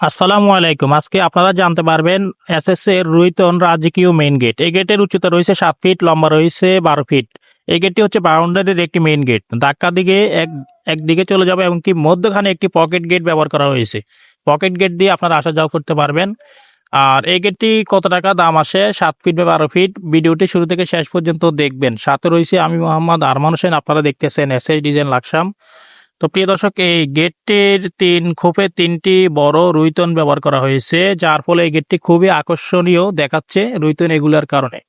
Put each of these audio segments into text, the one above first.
আসসালামু আলাইকুম। আজকে আপনারা জানতে পারবেন এসএসসি এর রুইতন রাজকীয় মেইন গেট। এই গেটের উচ্চতা রয়েছে ৭ ফিট, লম্বা রয়েছে ১২ ফিট। এই গেটটি হচ্ছে বাউন্ডারির একটি মেইন গেট। ধাক্কা দিকে একদিকে চলে যাবে এবং কি মধ্যখানে একটি পকেট গেট ব্যবহার করা হয়েছে। পকেট গেট দিয়ে আপনারা আসা যাওয়া করতে পারবেন। আর এই গেটটি কত টাকা দাম আসে ৭ ফিট বা ১২ ফিট, ভিডিওটি শুরু থেকে শেষ পর্যন্ত দেখবেন। সাথে রয়েছে আমি মোহাম্মদ আরমান হোসেন, আপনারা দেখতেছেন এসএস ডিজাইন লাকসাম। তো প্রিয় দর্শক, এই গেটটির ৩ খোপে ৩টি বড় রুইতন ব্যবহার করা হয়েছে, যার ফলে এই গেটটি খুবই আকর্ষণীয় দেখাচ্ছে রুইতন এগুলার কারণে।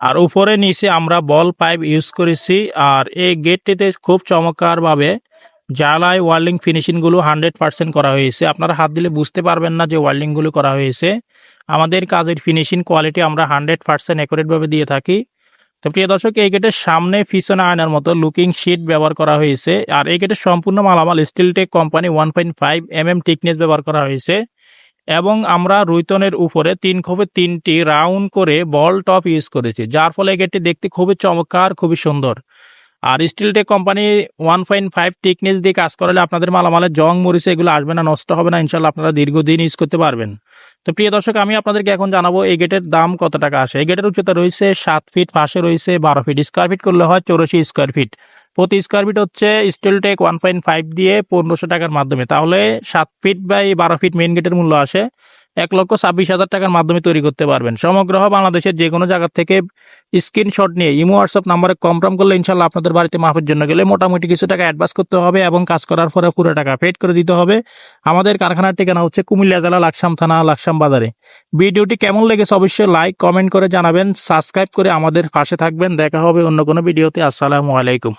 আর উপরে নিচে আমরা বল পাইপ ইউজ করেছি। আর এই গেটটিতে খুব চমৎকারভাবে জ্বালাই ওয়ার্লিং ফিনিশিংগুলো 100% করা হয়েছে। আপনারা হাত দিলে বুঝতে পারবেন না যে ওয়ার্লিংগুলো করা হয়েছে। আমাদের কাজের ফিনিশিং কোয়ালিটি আমরা 100% অ্যাকুরেটভাবে দিয়ে থাকি। তো প্রিয় দর্শক, এই গেটের সামনে পিছনে আয়নার মতো লুকিং শিট ব্যবহার করা হয়েছে। আর এই গেটের সম্পূর্ণ মালামাল স্টিলটেক কোম্পানি 1.5 mm টিকনেস ব্যবহার করা হয়েছে। এবং আমরা রুইতনের উপরে ৩ খোপে ৩টি রাউন্ড করে বল টপ ইউজ করেছি, যার ফলে এই গেটটি দেখতে খুবই চমৎকার, খুবই সুন্দর। আর স্টিলটেক কোম্পানি 1.5 টিকনেস দিয়ে কাজ করলে আপনাদের মালামালের জং মরিচে এগুলো আসবে না, নষ্ট হবে না, ইনশাল্লাহ আপনারা দীর্ঘদিন ইউজ করতে পারবেন। তো প্রিয় দর্শক, আমি আপনাদেরকে এখন জানাবো এই গেটের দাম কত টাকা আসে। এই গেটের উচ্চতা রয়েছে ৭ ফিট, পাশে রয়েছে ১২ ফিট। স্কোয়ার ফিট করলে হয় ৮৪ স্কোয়ার ফিট। প্রতি স্কোয়ার ফিট হচ্ছে স্টিলটেক ১.৫ দিয়ে ১৫০০ টাকার মাধ্যমে। তাহলে ৭ ফিট বাই ১২ ফিট মেইন গেটের মূল্য আসে ১,২৬,০০০ টাকার মাধ্যমে তৈরি করতে পারবেন। সমগ্র বাংলাদেশের যে কোনো জায়গা থেকে স্ক্রিনশট নিয়ে ইমো হোয়াটসঅ্যাপ নাম্বারে কনফার্ম করলে ইনশাল্লাহ আপনাদের বাড়িতে মাপের জন্য গেলে মোটামুটি কিছু টাকা অ্যাডভান্স করতে হবে এবং কাজ করার পরে পুরো টাকা পেড করে দিতে হবে। আমাদের কারখানার ঠিকানা হচ্ছে কুমিল্লা জেলা লাকসাম থানা, লাকসাম বাজারে। ভিডিওটি কেমন লেগেছে অবশ্যই লাইক কমেন্ট করে জানাবেন, সাবস্ক্রাইব করে আমাদের পাশে থাকবেন। দেখা হবে অন্য কোনো ভিডিওতে। আসসালামু আলাইকুম।